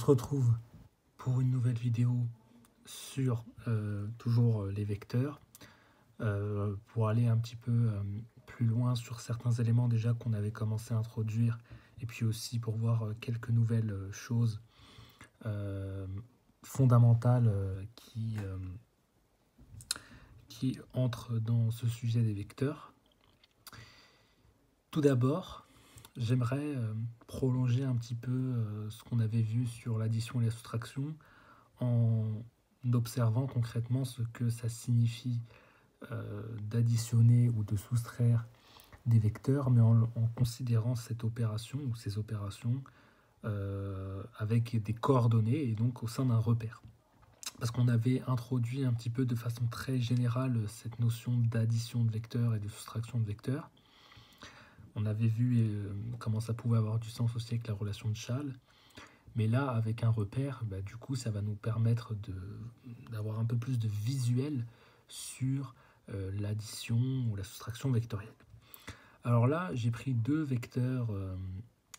retrouve pour une nouvelle vidéo sur toujours les vecteurs, pour aller un petit peu plus loin sur certains éléments déjà qu'on avait commencé à introduire, et puis aussi pour voir quelques nouvelles choses fondamentales qui entrent dans ce sujet des vecteurs. Tout d'abord, j'aimerais prolonger un petit peu ce qu'on avait vu sur l'addition et la soustraction en observant concrètement ce que ça signifie d'additionner ou de soustraire des vecteurs, mais en considérant cette opération ou ces opérations avec des coordonnées et donc au sein d'un repère. Parce qu'on avait introduit un petit peu de façon très générale cette notion d'addition de vecteurs et de soustraction de vecteurs. On avait vu comment ça pouvait avoir du sens aussi avec la relation de Chasles. Mais là, avec un repère, du coup, ça va nous permettre d'avoir un peu plus de visuel sur l'addition ou la soustraction vectorielle. Alors là, j'ai pris deux vecteurs,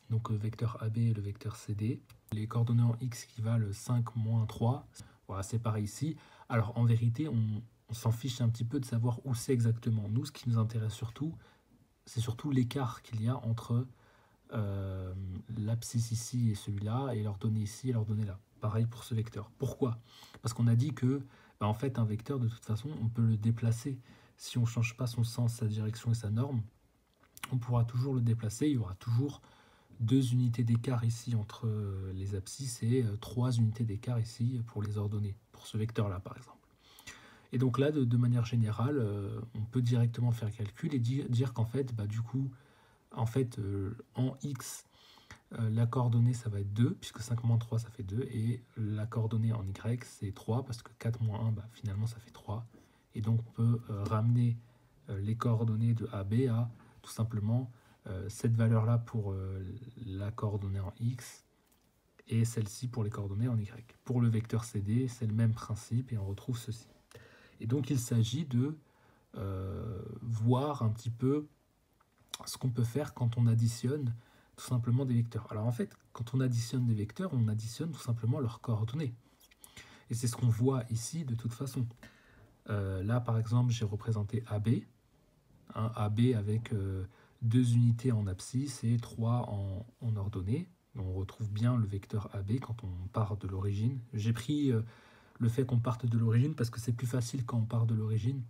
donc le vecteur AB et le vecteur CD. Les coordonnées en X qui valent 5, moins 3. Voilà, c'est pareil ici. Alors en vérité, on s'en fiche un petit peu de savoir où c'est exactement. Nous, ce qui nous intéresse surtout, c'est surtout l'écart qu'il y a entre l'abscisse ici et celui-là, et leur donner ici et leur donner là. Pareil pour ce vecteur. Pourquoi? Parce qu'on a dit que, en fait, un vecteur, de toute façon, on peut le déplacer. Si on ne change pas son sens, sa direction et sa norme, on pourra toujours le déplacer. Il y aura toujours 2 unités d'écart ici entre les abscisses et 3 unités d'écart ici pour les ordonnées, pour ce vecteur-là, par exemple. Et donc là, de manière générale, on peut directement faire le calcul et dire qu'en fait, du coup, en X, la coordonnée, ça va être 2, puisque 5 moins 3, ça fait 2, et la coordonnée en Y, c'est 3, parce que 4 moins 1, finalement, ça fait 3. Et donc, on peut ramener les coordonnées de AB à, tout simplement, cette valeur-là pour la coordonnée en X, et celle-ci pour les coordonnées en Y. Pour le vecteur CD, c'est le même principe, et on retrouve ceci. Et donc, il s'agit de voir un petit peu ce qu'on peut faire quand on additionne tout simplement des vecteurs. Alors en fait, quand on additionne des vecteurs, on additionne tout simplement leurs coordonnées. Et c'est ce qu'on voit ici de toute façon. Là, par exemple, j'ai représenté AB, AB avec 2 unités en abscisse et 3 en ordonnée. On retrouve bien le vecteur AB quand on part de l'origine. J'ai pris le fait qu'on parte de l'origine parce que c'est plus facile quand on part de l'origine.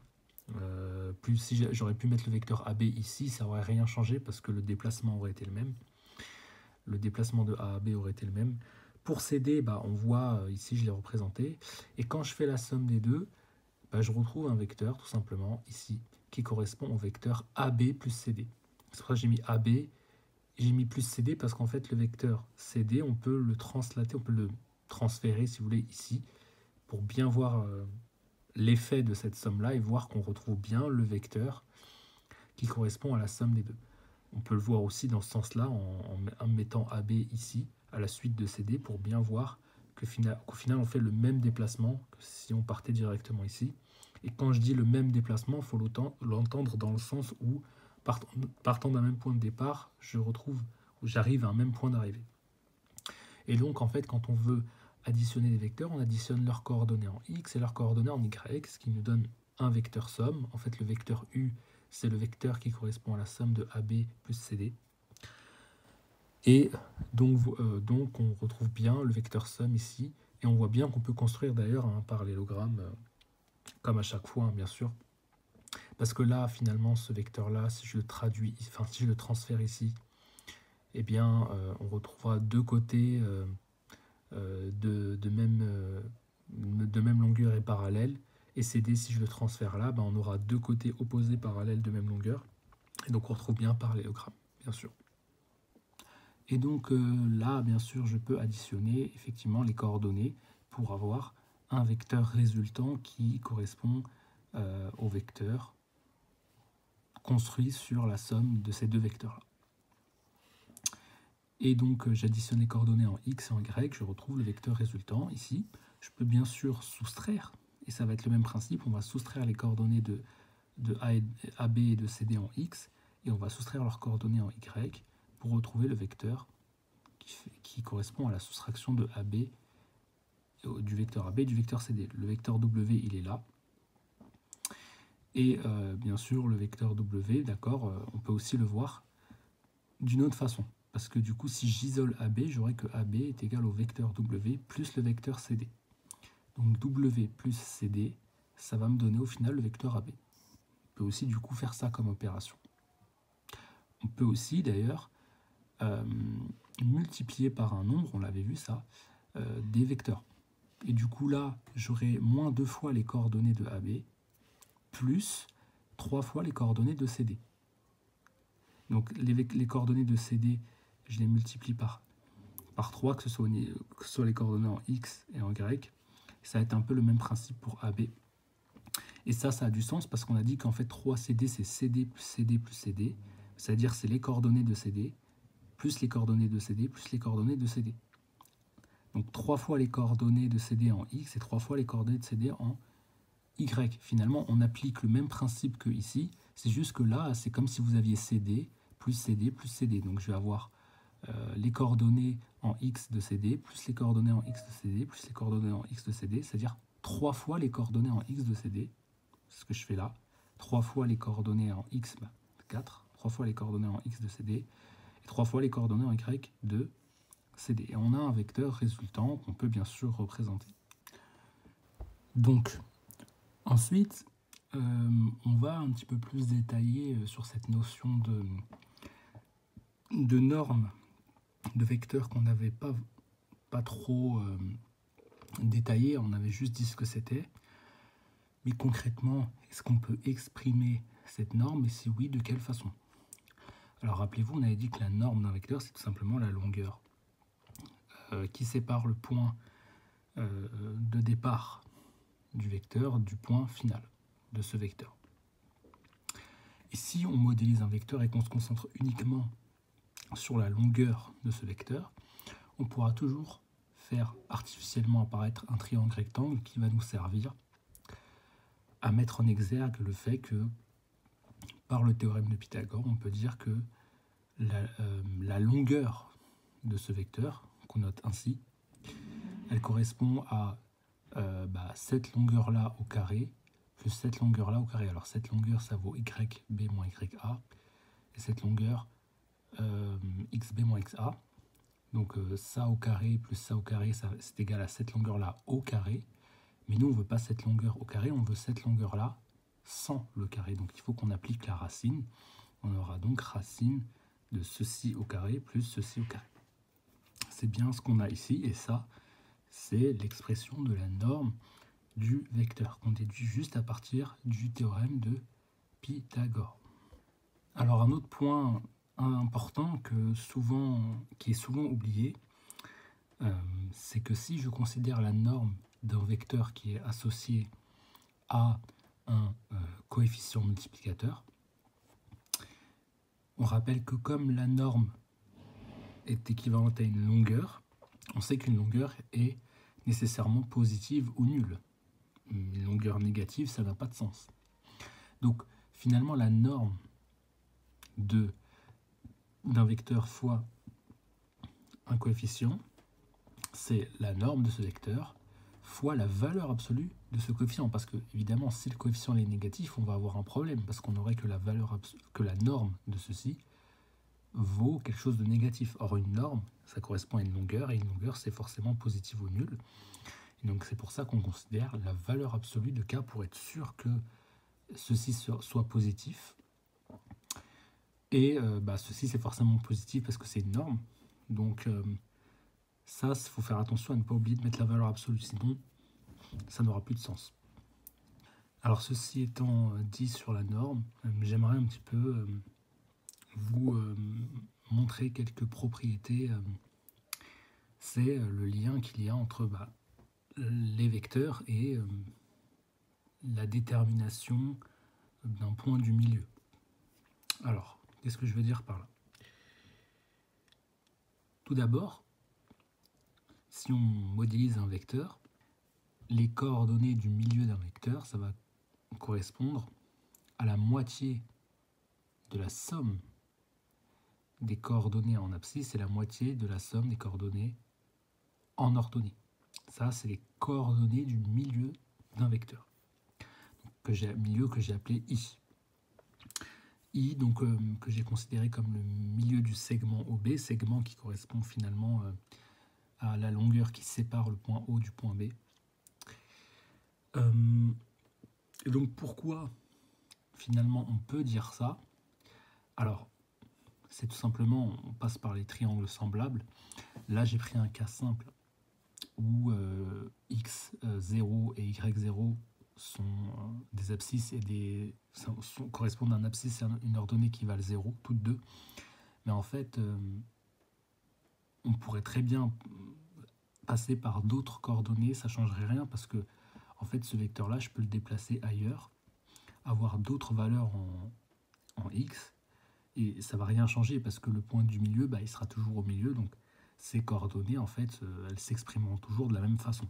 Si j'aurais pu mettre le vecteur AB ici, ça n'aurait rien changé parce que le déplacement aurait été le même. Le déplacement de A à B aurait été le même. Pour CD, on voit ici, je l'ai représenté. Et quand je fais la somme des deux, je retrouve un vecteur, tout simplement, ici, qui correspond au vecteur AB plus CD. C'est pour ça que j'ai mis AB, j'ai mis plus CD, parce qu'en fait, le vecteur CD, on peut le translater, on peut le transférer, si vous voulez, ici, pour bien voir l'effet de cette somme-là et voir qu'on retrouve bien le vecteur qui correspond à la somme des deux. On peut le voir aussi dans ce sens-là en mettant AB ici, à la suite de CD, pour bien voir qu'au final, on fait le même déplacement que si on partait directement ici. Et quand je dis le même déplacement, il faut l'entendre dans le sens où, partant d'un même point de départ, j'arrive à un même point d'arrivée. Et donc, en fait, quand on veut additionner des vecteurs, on additionne leurs coordonnées en X et leurs coordonnées en Y, ce qui nous donne un vecteur somme. En fait, le vecteur U, c'est le vecteur qui correspond à la somme de AB plus CD. Et donc on retrouve bien le vecteur somme ici. Et on voit bien qu'on peut construire d'ailleurs un parallélogramme, comme à chaque fois, bien sûr. Parce que là, finalement, ce vecteur-là, si je le transfère ici, eh bien, on retrouvera deux côtés de même longueur et parallèle. Et CD, si je le transfère là, on aura deux côtés opposés parallèles de même longueur. Et donc on retrouve bien un parallélogramme, bien sûr. Et donc là, bien sûr, je peux additionner effectivement les coordonnées pour avoir un vecteur résultant qui correspond au vecteur construit sur la somme de ces deux vecteurs-là. Et donc j'additionne les coordonnées en X et en Y, je retrouve le vecteur résultant ici. Je peux bien sûr soustraire, et ça va être le même principe, on va soustraire les coordonnées de AB et de CD en X, et on va soustraire leurs coordonnées en Y pour retrouver le vecteur qui qui correspond à la soustraction de AB, du vecteur AB du vecteur CD. Le vecteur W, il est là. Et bien sûr, le vecteur W, d'accord, on peut aussi le voir d'une autre façon. Parce que du coup, si j'isole AB, j'aurai que AB est égal au vecteur W plus le vecteur CD. Donc W plus CD, ça va me donner au final le vecteur AB. On peut aussi du coup faire ça comme opération. On peut aussi d'ailleurs multiplier par un nombre, on l'avait vu ça, des vecteurs. Et du coup là, j'aurai moins 2 fois les coordonnées de AB, plus 3 fois les coordonnées de CD. Donc les coordonnées de CD, je les multiplie par 3, que ce soit les coordonnées en X et en Y. Ça va être un peu le même principe pour AB. Et ça a du sens parce qu'on a dit qu'en fait 3CD, c'est CD plus CD plus CD. C'est-à-dire c'est les coordonnées de CD, plus les coordonnées de CD, plus les coordonnées de CD. Donc 3 fois les coordonnées de CD en X et 3 fois les coordonnées de CD en Y. Finalement, on applique le même principe que ici. C'est juste que là, c'est comme si vous aviez CD plus CD plus CD. Donc je vais avoir les coordonnées en X de CD, plus les coordonnées en X de CD, plus les coordonnées en X de CD, c'est-à-dire 3 fois les coordonnées en X de CD. C'est ce que je fais là. 3 fois les coordonnées en X, 4. 3 fois les coordonnées en X de CD, et 3 fois les coordonnées en Y de CD. Et on a un vecteur résultant qu'on peut bien sûr représenter. Donc, ensuite, on va un petit peu plus détailler sur cette notion de normes de vecteurs qu'on n'avait pas trop détaillé, on avait juste dit ce que c'était. Mais concrètement, est-ce qu'on peut exprimer cette norme, et si oui, de quelle façon? Alors rappelez-vous, on avait dit que la norme d'un vecteur, c'est tout simplement la longueur qui sépare le point de départ du vecteur du point final de ce vecteur. Et si on modélise un vecteur et qu'on se concentre uniquement sur la longueur de ce vecteur, on pourra toujours faire artificiellement apparaître un triangle rectangle qui va nous servir à mettre en exergue le fait que, par le théorème de Pythagore, on peut dire que la longueur de ce vecteur, qu'on note ainsi, elle correspond à cette longueur-là au carré, plus cette longueur-là au carré. Alors cette longueur, ça vaut YB moins YA, et cette longueur, XB moins XA. Donc ça au carré plus ça au carré, c'est égal à cette longueur-là au carré. Mais nous, on ne veut pas cette longueur au carré, on veut cette longueur-là sans le carré. Donc il faut qu'on applique la racine. On aura donc racine de ceci au carré plus ceci au carré. C'est bien ce qu'on a ici, et ça, c'est l'expression de la norme du vecteur, qu'on déduit juste à partir du théorème de Pythagore. Alors un autre point important qui est souvent oublié, c'est que si je considère la norme d'un vecteur qui est associé à un coefficient multiplicateur, on rappelle que comme la norme est équivalente à une longueur, on sait qu'une longueur est nécessairement positive ou nulle. Une longueur négative, ça n'a pas de sens. Donc finalement, la norme d'un vecteur fois un coefficient, c'est la norme de ce vecteur fois la valeur absolue de ce coefficient. Parce que, évidemment, si le coefficient est négatif, on va avoir un problème, parce qu'on aurait que la norme de ceci vaut quelque chose de négatif. Or, une norme, ça correspond à une longueur, et une longueur, c'est forcément positif ou nul. Et donc, c'est pour ça qu'on considère la valeur absolue de k pour être sûr que ceci soit positif. Et ceci, c'est forcément positif parce que c'est une norme. Donc, ça, il faut faire attention à ne pas oublier de mettre la valeur absolue, sinon ça n'aura plus de sens. Alors, ceci étant dit sur la norme, j'aimerais un petit peu vous montrer quelques propriétés. C'est le lien qu'il y a entre les vecteurs et la détermination d'un point du milieu. Alors, qu'est-ce que je veux dire par là? Tout d'abord, si on modélise un vecteur, les coordonnées du milieu d'un vecteur, ça va correspondre à la moitié de la somme des coordonnées en abscisse est la moitié de la somme des coordonnées en ordonnée. Ça, c'est les coordonnées du milieu d'un vecteur, milieu que j'ai appelé I. I, donc, que j'ai considéré comme le milieu du segment OB, segment qui correspond finalement à la longueur qui sépare le point O du point B. Et donc pourquoi finalement on peut dire ça? Alors, c'est tout simplement, on passe par les triangles semblables. Là, j'ai pris un cas simple où x0 et y0 sont des abscisses et correspondent à un abscisse et à une ordonnée qui valent 0, toutes deux. Mais en fait, on pourrait très bien passer par d'autres coordonnées, ça ne changerait rien parce que en fait, ce vecteur-là, je peux le déplacer ailleurs, avoir d'autres valeurs en x, et ça ne va rien changer parce que le point du milieu, bah, il sera toujours au milieu, donc ces coordonnées, en fait, elles s'exprimeront toujours de la même façon.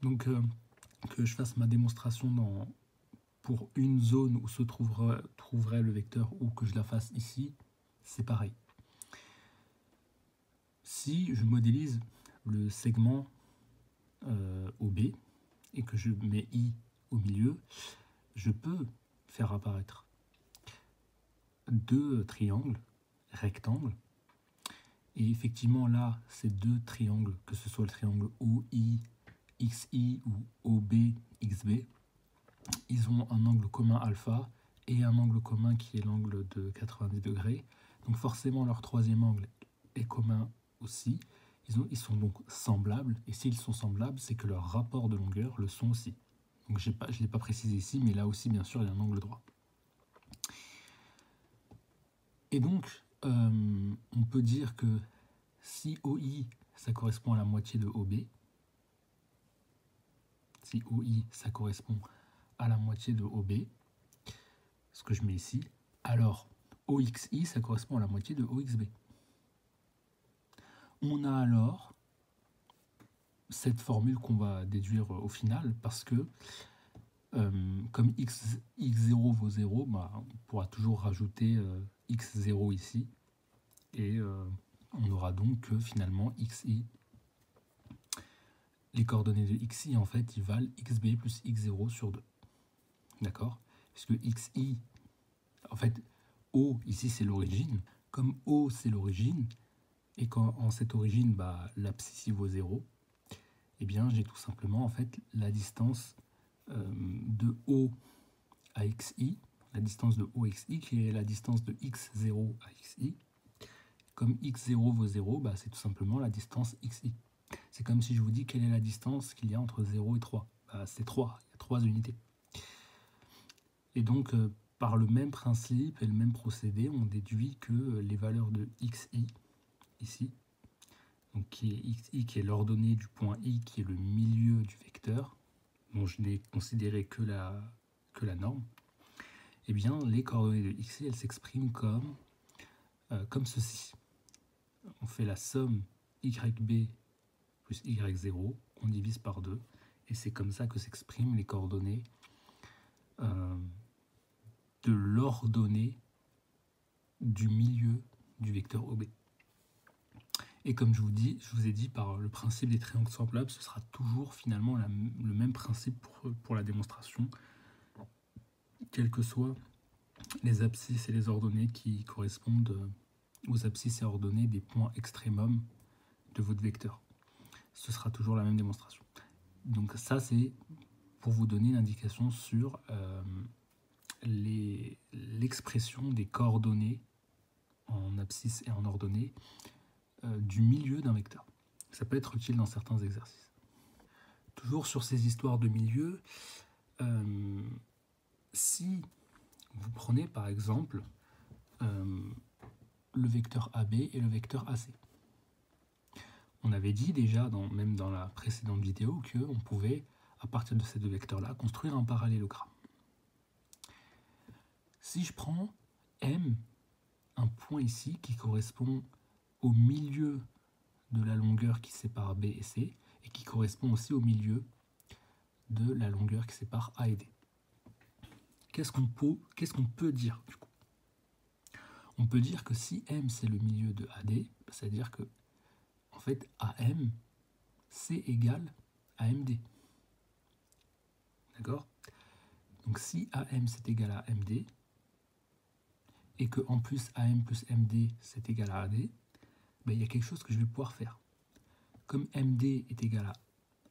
Donc, que je fasse ma démonstration pour une zone où se trouverait le vecteur ou que je la fasse ici, c'est pareil. Si je modélise le segment OB et que je mets I au milieu, je peux faire apparaître deux triangles rectangles. Et effectivement, là, ces deux triangles, que ce soit le triangle OI-XI ou OB-XB, ils ont un angle commun alpha et un angle commun qui est l'angle de 90 degrés. Donc forcément, leur troisième angle est commun aussi. Ils sont donc semblables, et s'ils sont semblables, c'est que leurs rapports de longueur le sont aussi. Donc je ne l'ai pas précisé ici, mais là aussi, bien sûr, il y a un angle droit. Et donc, on peut dire que si OI, ça correspond à la moitié de OB, si OI, ça correspond à la moitié de OB, ce que je mets ici, alors OXI, ça correspond à la moitié de OXB. On a alors cette formule qu'on va déduire au final, parce que comme x0 vaut 0, bah, on pourra toujours rajouter x0 ici, et on aura donc que finalement xi, les coordonnées de xi en fait, ils valent xb plus x0 sur 2. D'accord? Puisque xi, en fait, O ici c'est l'origine. Comme O c'est l'origine, et qu'en cette origine, bah, l'abscisse vaut 0, eh bien j'ai tout simplement en fait la distance de O à xi, la distance de O à xi qui est la distance de x0 à xi. Comme x0 vaut 0, bah, c'est tout simplement la distance xi. C'est comme si je vous dis quelle est la distance qu'il y a entre 0 et 3. Bah, c'est 3, il y a 3 unités. Et donc, par le même principe et le même procédé, on déduit que les valeurs de xi, ici, donc qui est xi, qui est l'ordonnée du point i, qui est le milieu du vecteur, dont je n'ai considéré que la norme, eh bien, les coordonnées de xi, elles s'expriment comme ceci. On fait la somme yb plus y0, on divise par 2, et c'est comme ça que s'expriment les coordonnées de l'ordonnée du milieu du vecteur OB. Et comme je vous ai dit, par le principe des triangles semblables, ce sera toujours finalement le même principe pour la démonstration, quelles que soient les abscisses et les ordonnées qui correspondent aux abscisses et ordonnées des points extrémums de votre vecteur. Ce sera toujours la même démonstration. Donc ça, c'est pour vous donner une indication sur l'expression des coordonnées en abscisse et en ordonnée du milieu d'un vecteur. Ça peut être utile dans certains exercices. Toujours sur ces histoires de milieu, si vous prenez par exemple le vecteur AB et le vecteur AC. On avait dit déjà, même dans la précédente vidéo, qu'on pouvait, à partir de ces deux vecteurs-là, construire un parallélogramme. Si je prends M, un point ici qui correspond au milieu de la longueur qui sépare B et C, et qui correspond aussi au milieu de la longueur qui sépare A et D. Qu'est-ce qu'on peut dire du coup? On peut dire que si M c'est le milieu de AD, c'est-à-dire que en fait AM c'est égal à MD. D'accord? Donc si AM c'est égal à MD, et que en plus AM plus MD c'est égal à AD, ben, il y a quelque chose que je vais pouvoir faire. Comme MD est égal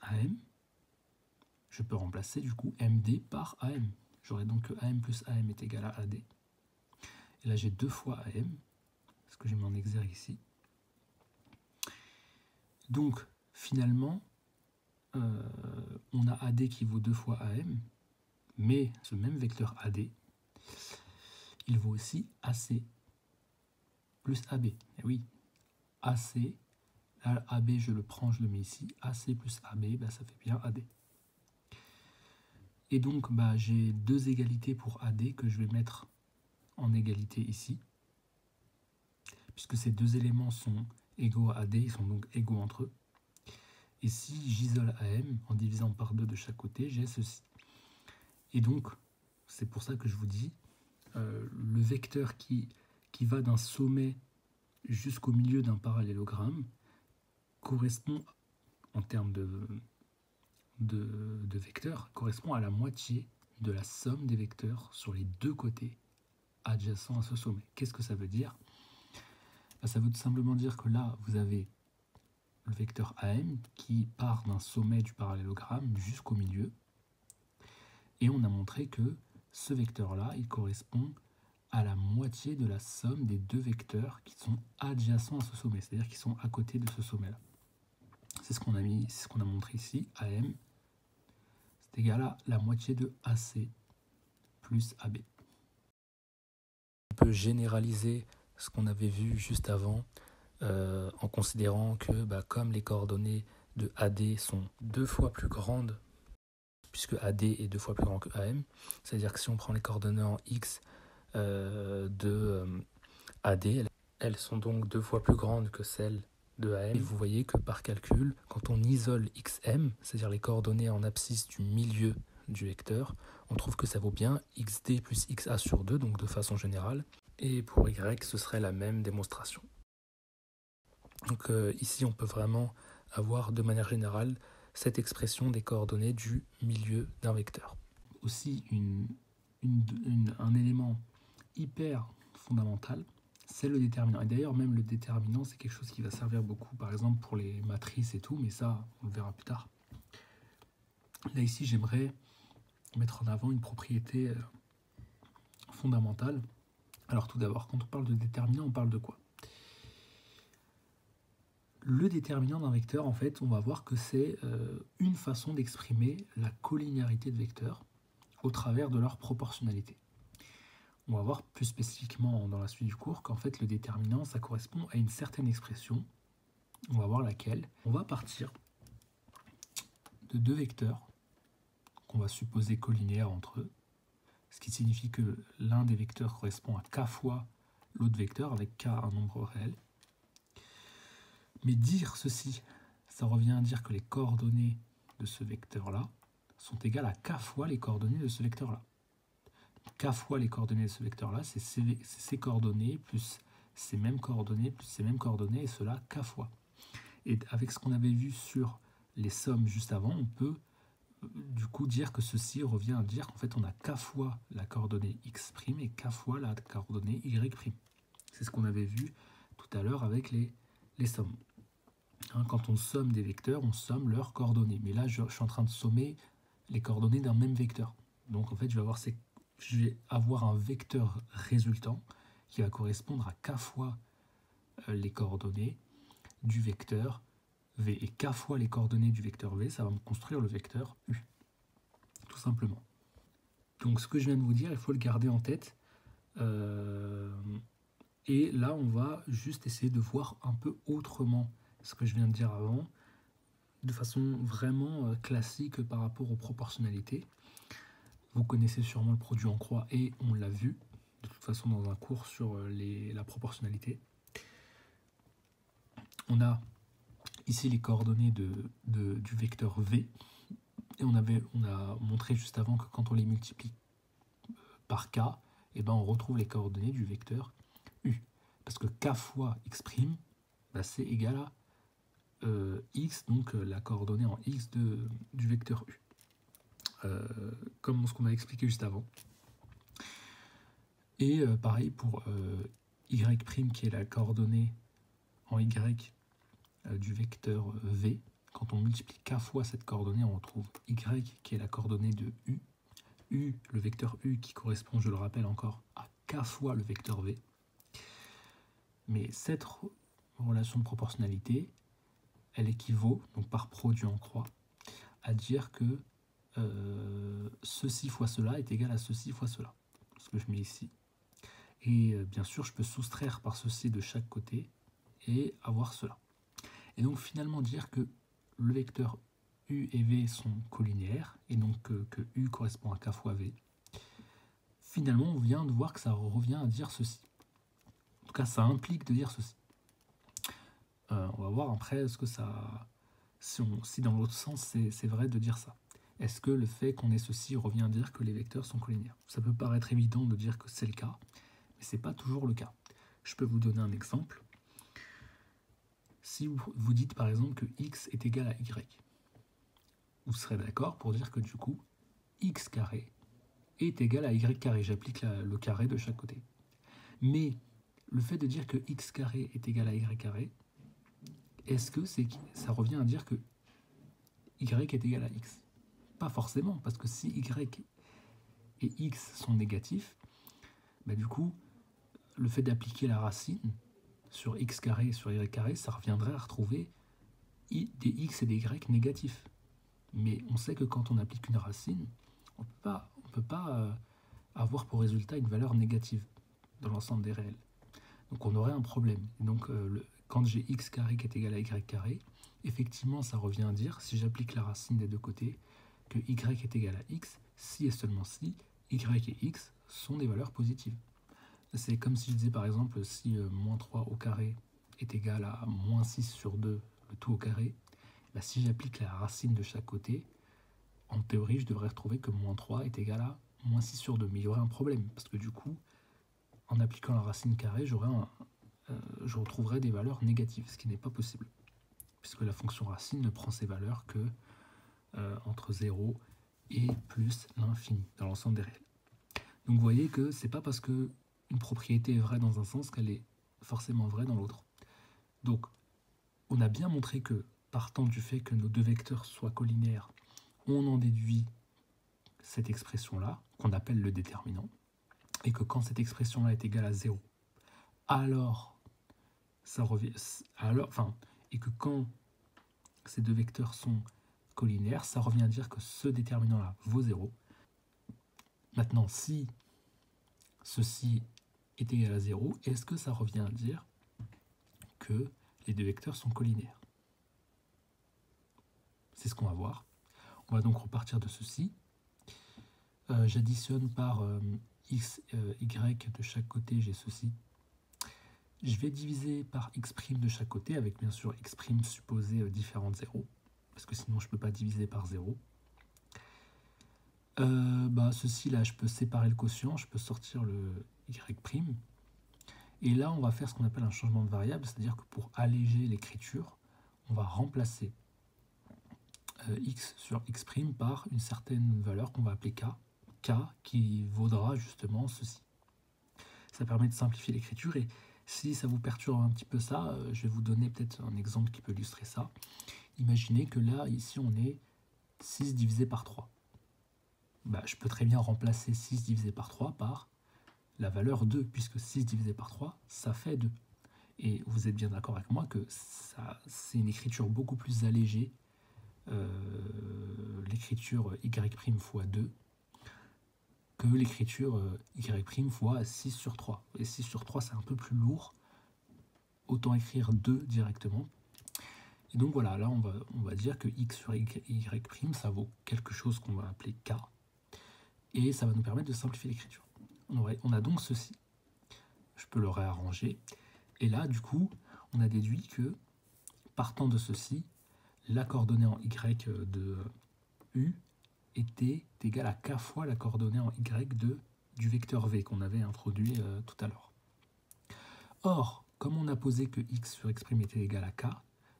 à AM, je peux remplacer du coup MD par AM. J'aurai donc que AM plus AM est égal à AD. Et là j'ai 2 fois AM, ce que j'ai mis en exergue ici. Donc finalement, on a AD qui vaut 2 fois AM, mais ce même vecteur AD, il vaut aussi AC plus AB. Et oui, AC, là, AB je le prends, je le mets ici, AC plus AB, bah, ça fait bien AD. Et donc bah, j'ai 2 égalités pour AD que je vais mettre en égalité ici, puisque ces 2 éléments sont égaux à AD, ils sont donc égaux entre eux. Et si j'isole AM en divisant par 2 de chaque côté, j'ai ceci. Et donc, c'est pour ça que je vous dis, le vecteur qui va d'un sommet jusqu'au milieu d'un parallélogramme correspond, en termes de vecteurs, correspond à la moitié de la somme des vecteurs sur les 2 côtés adjacents à ce sommet. Qu'est-ce que ça veut dire? Ça veut tout simplement dire que là, vous avez le vecteur AM qui part d'un sommet du parallélogramme jusqu'au milieu. Et on a montré que ce vecteur-là, il correspond à la moitié de la somme des 2 vecteurs qui sont adjacents à ce sommet, c'est-à-dire qui sont à côté de ce sommet-là. C'est ce qu'on a mis, c'est ce qu'on a montré ici. AM, c'est égal à la moitié de AC plus AB. On peut généraliser ce qu'on avait vu juste avant en considérant que comme les coordonnées de AD sont 2 fois plus grandes, puisque AD est 2 fois plus grand que AM, c'est-à-dire que si on prend les coordonnées en X de AD, elles sont donc 2 fois plus grandes que celles de AM. Et vous voyez que par calcul, quand on isole XM, c'est-à-dire les coordonnées en abscisse du milieu du vecteur, on trouve que ça vaut bien XD plus XA sur 2, donc de façon générale. Et pour Y, ce serait la même démonstration. Donc ici, on peut vraiment avoir de manière générale cette expression des coordonnées du milieu d'un vecteur. Aussi, un élément hyper fondamental, c'est le déterminant. Et d'ailleurs, même le déterminant, c'est quelque chose qui va servir beaucoup, par exemple, pour les matrices et tout, mais ça, on le verra plus tard. Là, ici, j'aimerais mettre en avant une propriété fondamentale. Alors, tout d'abord, quand on parle de déterminant, on parle de quoi? Le déterminant d'un vecteur, en fait, on va voir que c'est une façon d'exprimer la collinéarité de vecteurs au travers de leur proportionnalité. On va voir plus spécifiquement dans la suite du cours qu'en fait le déterminant, ça correspond à une certaine expression. On va voir laquelle. On va partir de 2 vecteurs qu'on va supposer collinéaires entre eux, ce qui signifie que l'un des vecteurs correspond à k fois l'autre vecteur, avec k un nombre réel. Mais dire ceci, ça revient à dire que les coordonnées de ce vecteur-là sont égales à k fois les coordonnées de ce vecteur-là. K fois les coordonnées de ce vecteur-là, c'est ces coordonnées plus ces mêmes coordonnées plus ces mêmes coordonnées, et cela k fois. Et avec ce qu'on avait vu sur les sommes juste avant, on peut du coup dire que ceci revient à dire qu'en fait on a k fois la coordonnée x' et k fois la coordonnée y'. C'est ce qu'on avait vu tout à l'heure avec les sommes. Quand on somme des vecteurs, on somme leurs coordonnées. Mais là, je suis en train de sommer les coordonnées d'un même vecteur. Donc en fait, je vais avoir un vecteur résultant qui va correspondre à k fois les coordonnées du vecteur V. Et k fois les coordonnées du vecteur V, ça va me construire le vecteur U. Tout simplement. Donc ce que je viens de vous dire, il faut le garder en tête. Et là, on va juste essayer de voir un peu autrement ce que je viens de dire avant, de façon vraiment classique par rapport aux proportionnalités. Vous connaissez sûrement le produit en croix et on l'a vu de toute façon dans un cours sur la proportionnalité. On a ici les coordonnées du vecteur V et on a montré juste avant que quand on les multiplie par k, on retrouve les coordonnées du vecteur U. Parce que k fois x', bah, c'est égal à x, donc la coordonnée en x du vecteur U. Comme ce qu'on a expliqué juste avant. Et pareil pour y' qui est la coordonnée en y du vecteur v. Quand on multiplie k fois cette coordonnée, on retrouve y qui est la coordonnée de u. U, le vecteur u qui correspond, je le rappelle encore, à k fois le vecteur v. Mais cette relation de proportionnalité, elle équivaut, donc par produit en croix, à dire que ceci fois cela est égal à ceci fois cela. Ce que je mets ici. Et bien sûr, je peux soustraire par ceci de chaque côté et avoir cela. Et donc finalement dire que le vecteur u et v sont collinéaires, et donc que u correspond à k fois v, finalement on vient de voir que ça revient à dire ceci. En tout cas, ça implique de dire ceci. On va voir après ce que ça... Si dans l'autre sens, c'est vrai de dire ça. Est-ce que le fait qu'on ait ceci revient à dire que les vecteurs sont collinéaires? Ça peut paraître évident de dire que c'est le cas, mais ce n'est pas toujours le cas. Je peux vous donner un exemple. Si vous dites par exemple que x est égal à y, vous serez d'accord pour dire que du coup, x carré est égal à y carré. J'applique le carré de chaque côté. Mais le fait de dire que x carré est égal à y carré, est-ce que ça revient à dire que y est égal à x? Pas forcément, parce que si y et x sont négatifs, bah du coup, le fait d'appliquer la racine sur x carré et sur y carré, ça reviendrait à retrouver des x et des y négatifs. Mais on sait que quand on applique une racine, on ne peut pas avoir pour résultat une valeur négative dans l'ensemble des réels. Donc on aurait un problème. Et donc quand j'ai x carré qui est égal à y carré, effectivement ça revient à dire, si j'applique la racine des deux côtés, que y est égal à x, si et seulement si y et x sont des valeurs positives. C'est comme si je disais par exemple, si moins 3 au carré est égal à moins 6 sur 2, le tout au carré, bah, si j'applique la racine de chaque côté, en théorie je devrais retrouver que moins 3 est égal à moins 6 sur 2. Mais il y aurait un problème, parce que du coup, en appliquant la racine carrée, je retrouverais des valeurs négatives, ce qui n'est pas possible, puisque la fonction racine ne prend ses valeurs que entre 0 et plus l'infini, dans l'ensemble des réels. Donc vous voyez que c'est pas parce que une propriété est vraie dans un sens qu'elle est forcément vraie dans l'autre. Donc on a bien montré que, partant du fait que nos deux vecteurs soient collinéaires, on en déduit cette expression-là, qu'on appelle le déterminant, et que quand cette expression-là est égale à 0, alors ça revient, et que quand ces deux vecteurs sont collinéaires, ça revient à dire que ce déterminant-là vaut 0. Maintenant, si ceci est égal à 0, est-ce que ça revient à dire que les deux vecteurs sont collinéaires? C'est ce qu'on va voir. On va donc repartir de ceci. J'additionne par x, y de chaque côté, j'ai ceci. Je vais diviser par x' de chaque côté, avec bien sûr x' supposé différent de 0, parce que sinon je ne peux pas diviser par 0. Ceci là, je peux séparer le quotient, je peux sortir le y'. Et là, on va faire ce qu'on appelle un changement de variable, c'est-à-dire que pour alléger l'écriture, on va remplacer x sur x' par une certaine valeur qu'on va appeler k qui vaudra justement ceci. Ça permet de simplifier l'écriture, et si ça vous perturbe un petit peu ça, je vais vous donner peut-être un exemple qui peut illustrer ça. Imaginez que là, ici, on est 6 divisé par 3. Je peux très bien remplacer 6 divisé par 3 par la valeur 2, puisque 6 divisé par 3, ça fait 2. Et vous êtes bien d'accord avec moi que c'est une écriture beaucoup plus allégée, l'écriture y' fois 2, que l'écriture y' fois 6 sur 3. Et 6 sur 3, c'est un peu plus lourd. Autant écrire 2 directement. Et donc voilà, là on va dire que x sur y', ça vaut quelque chose qu'on va appeler k. Et ça va nous permettre de simplifier l'écriture. On a donc ceci. Je peux le réarranger. Et là, du coup, on a déduit que, partant de ceci, la coordonnée en y de u était égale à k fois la coordonnée en y du vecteur v qu'on avait introduit tout à l'heure. Or, comme on a posé que x sur x' était égal à k,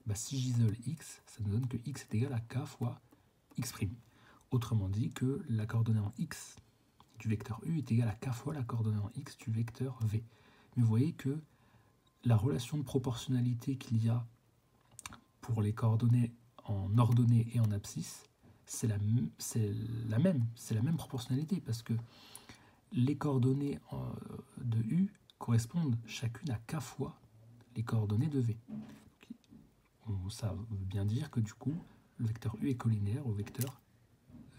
bah si j'isole x, ça nous donne que x est égal à k fois x'. Autrement dit que la coordonnée en x du vecteur u est égale à k fois la coordonnée en x du vecteur v. Mais vous voyez que la relation de proportionnalité qu'il y a pour les coordonnées en ordonnée et en abscisse, c'est la même proportionnalité, parce que les coordonnées de u correspondent chacune à k fois les coordonnées de v. Ça veut bien dire que du coup, le vecteur u est collinaire au vecteur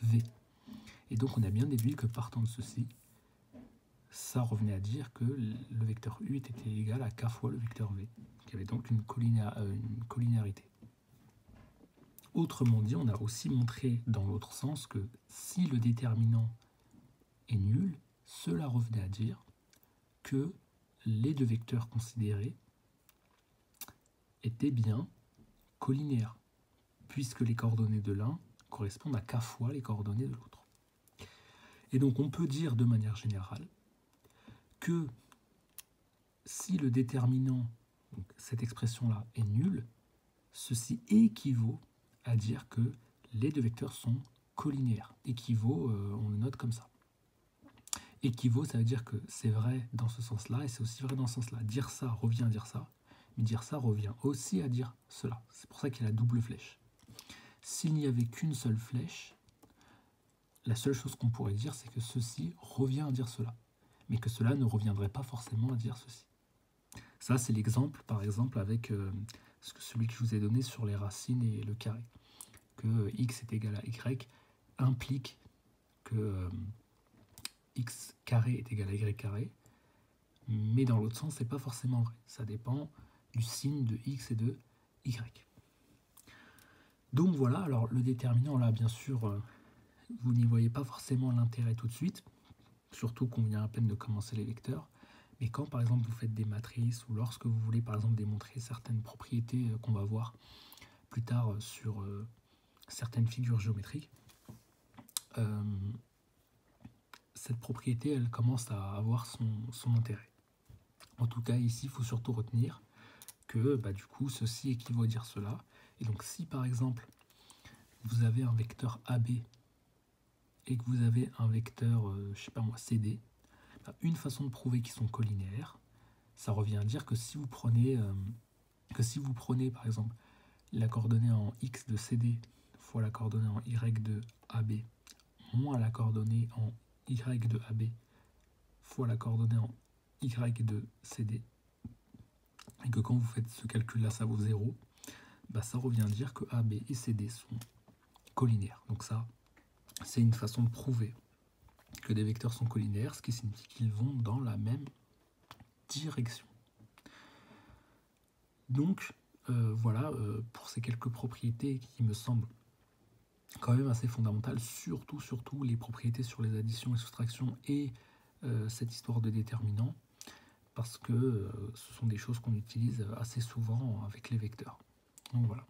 v. Et donc on a bien déduit que partant de ceci, ça revenait à dire que le vecteur u était égal à k fois le vecteur v, qui avait donc une collinéarité. Autrement dit, on a aussi montré dans l'autre sens que si le déterminant est nul, cela revenait à dire que les deux vecteurs considérés étaient bien collinéaires, puisque les coordonnées de l'un correspondent à k fois les coordonnées de l'autre. Et donc on peut dire de manière générale que si le déterminant, donc cette expression-là, est nul, ceci équivaut à dire que les deux vecteurs sont collinéaires. Équivaut, on le note comme ça. Équivaut, ça veut dire que c'est vrai dans ce sens-là et c'est aussi vrai dans ce sens-là. Dire ça revient à dire ça, mais dire ça revient aussi à dire cela. C'est pour ça qu'il y a la double flèche. S'il n'y avait qu'une seule flèche, la seule chose qu'on pourrait dire, c'est que ceci revient à dire cela, mais que cela ne reviendrait pas forcément à dire ceci. Ça, c'est l'exemple, par exemple, avec celui que je vous ai donné sur les racines et le carré. Que x est égal à y implique que x carré est égal à y carré, mais dans l'autre sens, c'est pas forcément vrai. Ça dépend du signe de x et de y. Donc voilà, alors le déterminant, là, bien sûr, vous n'y voyez pas forcément l'intérêt tout de suite, surtout qu'on vient à peine de commencer les vecteurs. Mais quand, par exemple, vous faites des matrices ou lorsque vous voulez, par exemple, démontrer certaines propriétés qu'on va voir plus tard sur certaines figures géométriques, cette propriété, elle commence à avoir son intérêt. En tout cas, ici, il faut surtout retenir que, du coup, ceci équivaut à dire cela. Et donc, si, par exemple, vous avez un vecteur AB et que vous avez un vecteur, je sais pas moi, CD, une façon de prouver qu'ils sont collinéaires, ça revient à dire que si vous prenez, par exemple, la coordonnée en x de CD fois la coordonnée en y de AB moins la coordonnée en y de AB fois la coordonnée en y de CD, et que quand vous faites ce calcul-là, ça vaut 0, ça revient à dire que AB et CD sont collinaires. Donc ça, c'est une façon de prouver que des vecteurs sont collinaires, ce qui signifie qu'ils vont dans la même direction. Donc, voilà, pour ces quelques propriétés qui me semblent quand même assez fondamentales, surtout les propriétés sur les additions et soustractions et cette histoire de déterminant, parce que ce sont des choses qu'on utilise assez souvent avec les vecteurs. Donc voilà.